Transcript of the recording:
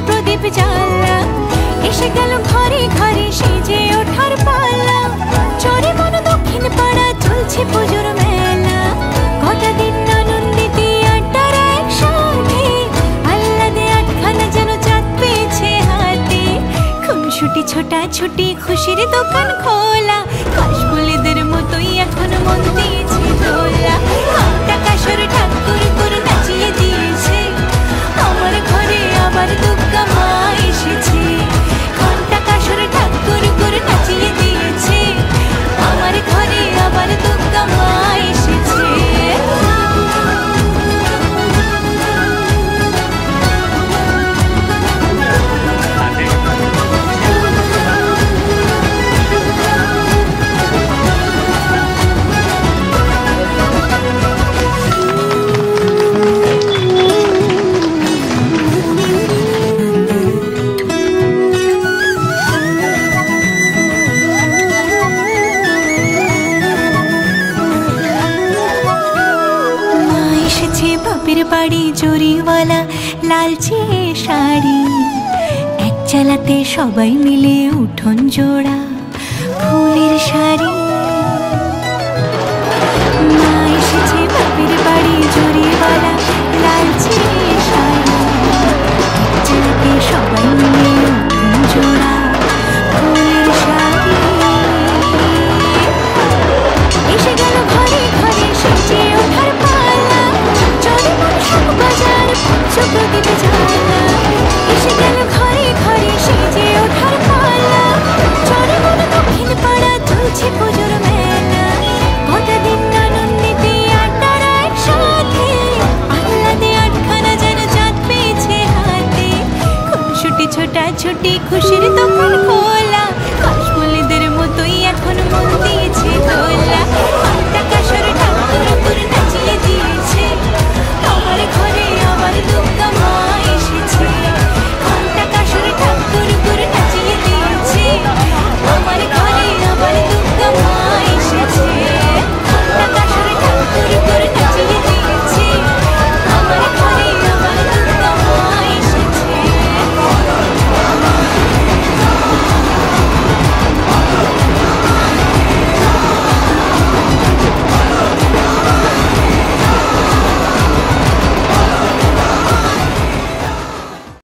প্রদীপ জ্বালা, এসে গেল ঘরে ঘরে সেজে ওঠার পালা। চরে মন দক্ষিণ পাড়া চলছে পুজোর মেলা, কটা দিন আনন্দিতে আড্ডার একসাথে, আহ্লাদে আটখানা যেন চাঁদ পেয়েছে হাতে। খুনসুটি ছোটাছুটি খুশির দোকান খোলা, কাশফুলেদের মতোই এখন মন দিয়েছে দোলা। ঘন্টা কাসর ঠাকুর করে নাচিয়ে দিয়েছে, আমার ঘরে আবার দুর্গা মা এসেছে। ঘন্টা কাসর ঠাকুর করে নাচিয়ে দিয়েছে, আমার ঘরে আবার দুর্গা মা এসেছে। বাপের বাড়ি জরিওয়ালা লালচে শাড়ি, এক চালাতে সবাই মিলে উঠোন জোড়া ফুলের শাড়ি। মা এসেছে বাপের বাড়ি জরিওয়ালা লালচে শাড়ি, এক চালাতে সবাই মিলে উঠোন জোড়া ফুলের শাড়ি। এসে গেল ঘরে ঘরে সেজে ওঠার পালা, চলে মন সব বাজার প্রদীপ জ্বালা। এসে গেল ঘরে ঘরে সেজে ওঠার পালা, চলে মন দক্ষিণ পাড়া চলছে পুজোর মেলা। কটা দিন আনন্দিতে আড্ডার একসাথে, আহ্লাদে আটখানা যেন চাঁদ পেয়েছে হাতে। খুনসুটি ছোটাছুটি খুশির দোকান